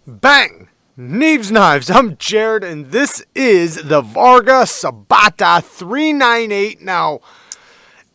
Bang! Neeves Knives, I'm Jared, and this is the VARGO SOBATA 398. Now,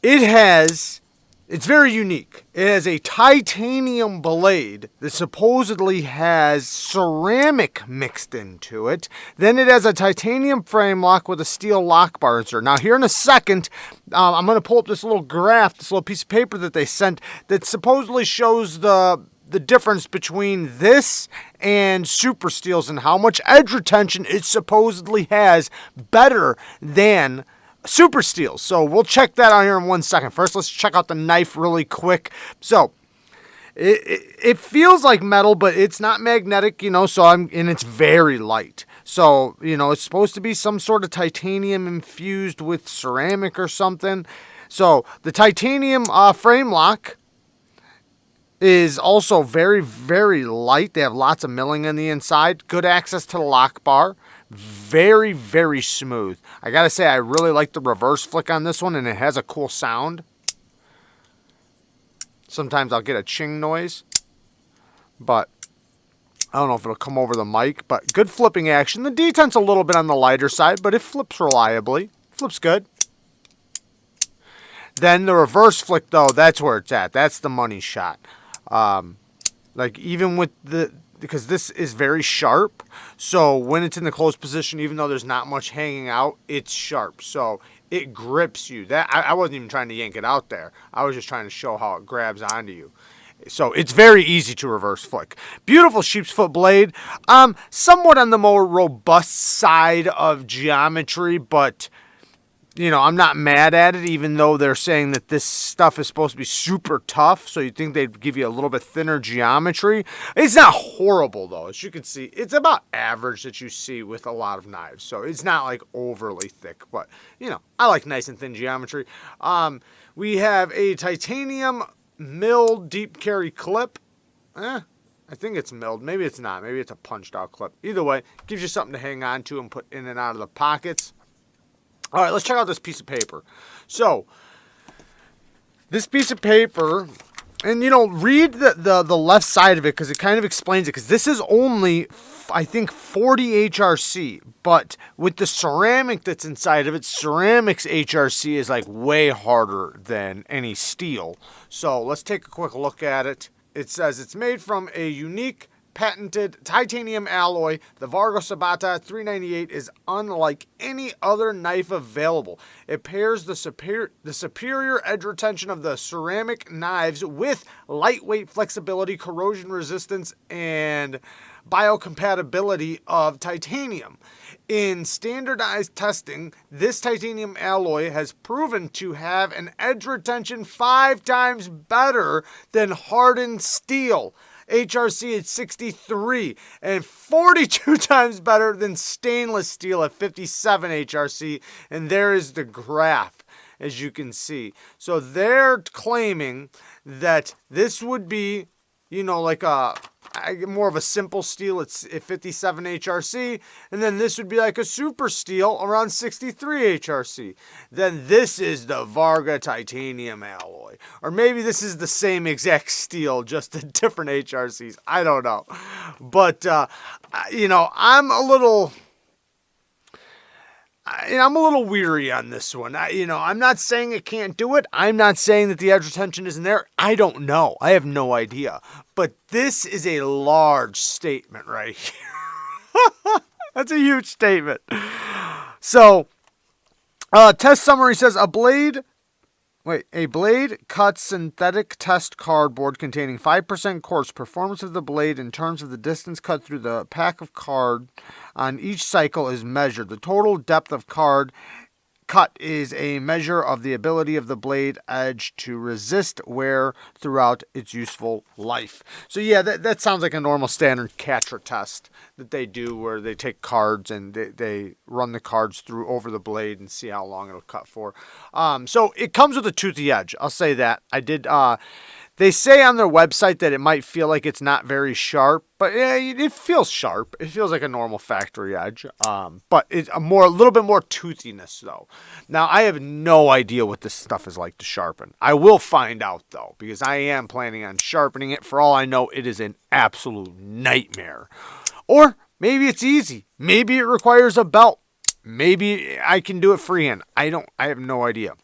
it's very unique. It has a titanium blade that supposedly has ceramic mixed into it. Then it has a titanium frame lock with a steel lock bar insert. Now, here in a second, I'm going to pull up this little graph, this little piece of paper that they sent that supposedly shows the difference between this and super steels and how much edge retention it supposedly has better than super steels. So we'll check that out here in 1 second. First, let's check out the knife really quick. So it feels like metal, but it's not magnetic, and it's very light. So, it's supposed to be some sort of titanium infused with ceramic or something. So the titanium frame lock is also very, very light. They have lots of milling on the inside. Good access to the lock bar. Very, very smooth. I gotta say, I really like the reverse flick on this one, and it has a cool sound. Sometimes I'll get a ching noise, but I don't know if it'll come over the mic, but good flipping action. The detent's a little bit on the lighter side, but it flips reliably. Flips good. Then the reverse flick, though, that's where it's at. That's the money shot. Even with because this is very sharp, so when it's in the closed position, even though there's not much hanging out, it's sharp, so it grips you. I wasn't even trying to yank it out there. I was just trying to show how it grabs onto you. So it's very easy to reverse flick. Beautiful sheep's foot blade. Somewhat on the more robust side of geometry, but I'm not mad at it, even though they're saying that this stuff is supposed to be super tough, so you'd think they'd give you a little bit thinner geometry. It's not horrible, though. As you can see, it's about average that you see with a lot of knives, so it's not like overly thick, but, I like nice and thin geometry. We have a titanium milled deep carry clip. I think it's milled. Maybe it's not. Maybe it's a punched out clip. Either way, gives you something to hang on to and put in and out of the pockets. All right, let's check out this piece of paper. So, this piece of paper, and read the left side of it because it kind of explains it. Because this is only, I think, 40 HRC, but with the ceramic that's inside of it, ceramics HRC is like way harder than any steel. So, let's take a quick look at it. It says it's made from a unique patented titanium alloy. The VARGO SOBATA 398 is unlike any other knife available. It pairs the superior edge retention of the ceramic knives with lightweight flexibility, corrosion resistance, and biocompatibility of titanium. In standardized testing, this titanium alloy has proven to have an edge retention 5 times better than hardened steel. HRC at 63 and 42 times better than stainless steel at 57 HRC. And there is the graph, as you can see. So they're claiming that this would be, like more of a simple steel at 57 HRC, and then this would be like a super steel around 63 HRC. Then this is the VARGO titanium alloy. Or maybe this is the same exact steel, just at different HRCs. I don't know. But, I'm a little weary on this one. I'm not saying it can't do it. I'm not saying that the edge retention isn't there. I don't know. I have no idea. But this is a large statement right here. That's a huge statement. So, test summary says a blade cuts synthetic test cardboard containing 5% quartz. Performance of the blade in terms of the distance cut through the pack of card on each cycle is measured. The total depth of card cut is a measure of the ability of the blade edge to resist wear throughout its useful life. So yeah, that sounds like a normal standard catcher test that they do, where they take cards and they run the cards through over the blade and see how long it'll cut for. So it comes with a toothy edge. I'll say that. They say on their website that it might feel like it's not very sharp, but it feels sharp. It feels like a normal factory edge, but it's a little bit more toothiness, though. Now, I have no idea what this stuff is like to sharpen. I will find out, though, because I am planning on sharpening it. For all I know, it is an absolute nightmare. Or maybe it's easy. Maybe it requires a belt. Maybe I can do it freehand. I have no idea.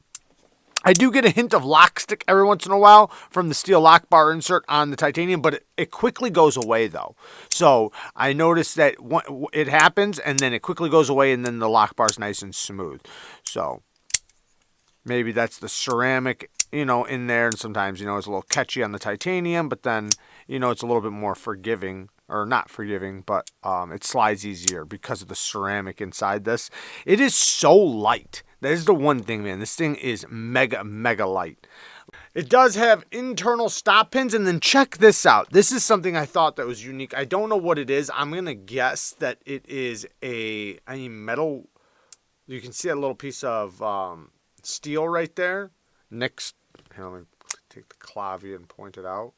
I do get a hint of lock stick every once in a while from the steel lock bar insert on the titanium, but it quickly goes away though. So I noticed that it happens and then it quickly goes away and then the lock bar is nice and smooth. So maybe that's the ceramic, in there. And sometimes, it's a little catchy on the titanium, but then, it's a little bit more forgiving. Or not forgiving, but it slides easier because of the ceramic inside this. It is so light. That is the one thing, man. This thing is mega, mega light. It does have internal stop pins, and then check this out. This is something I thought that was unique. I don't know what it is. I'm going to guess that it is a metal. You can see a little piece of steel right there. Next, here, let me take the clavia and point it out.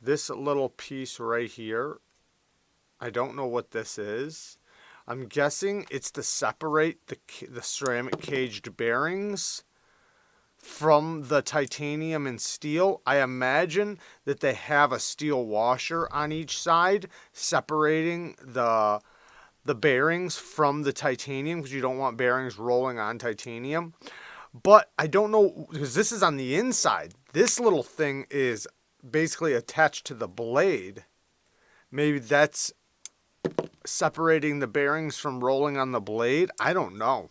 This little piece right here, I don't know what this is. I'm guessing it's to separate the ceramic caged bearings from the titanium and steel. I imagine that they have a steel washer on each side separating the bearings from the titanium, because you don't want bearings rolling on titanium. But I don't know, because this is on the inside. This little thing is basically attached to the blade. Maybe that's separating the bearings from rolling on the blade. I don't know.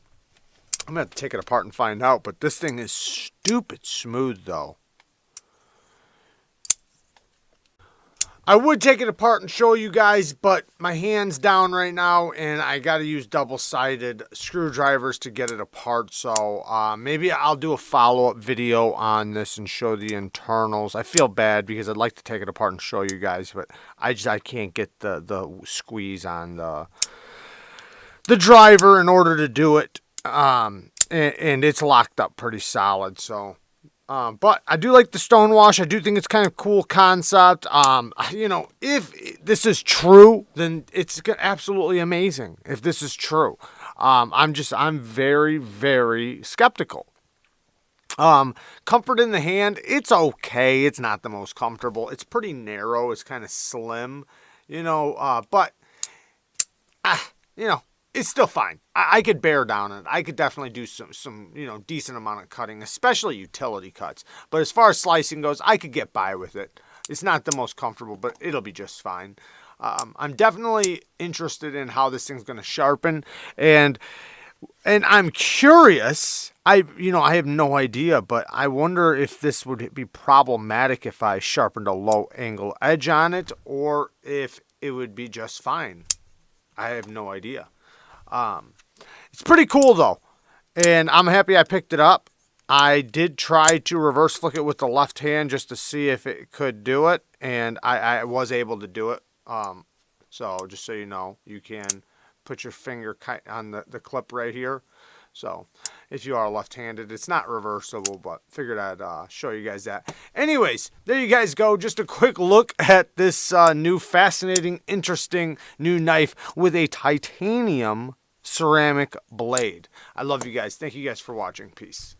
I'm going to take it apart and find out, but this thing is stupid smooth though. I would take it apart and show you guys, but my hand's down right now and I got to use double-sided screwdrivers to get it apart. So maybe I'll do a follow-up video on this and show the internals. I feel bad because I'd like to take it apart and show you guys, but I can't get the squeeze on the driver in order to do it. And it's locked up pretty solid, so... but I do like the stonewash. I do think it's kind of cool concept. If this is true, then it's absolutely amazing. If this is true, I'm very, very skeptical. Comfort in the hand, it's okay. It's not the most comfortable. It's pretty narrow. It's kind of slim, but it's still fine. I could bear down on it. I could definitely do some decent amount of cutting, especially utility cuts. But as far as slicing goes, I could get by with it. It's not the most comfortable, but it'll be just fine. I'm definitely interested in how this thing's going to sharpen, and I'm curious. I have no idea, but I wonder if this would be problematic if I sharpened a low angle edge on it, or if it would be just fine. I have no idea. It's pretty cool though, and I'm happy I picked it up. I did try to reverse flick it with the left hand just to see if it could do it, and I was able to do it. So just so you know, you can put your finger on the clip right here. So if you are left-handed, it's not reversible, but figured I'd show you guys that. Anyways, there you guys go. Just a quick look at this new fascinating, interesting new knife with a titanium ceramic blade. I love you guys. Thank you guys for watching. Peace.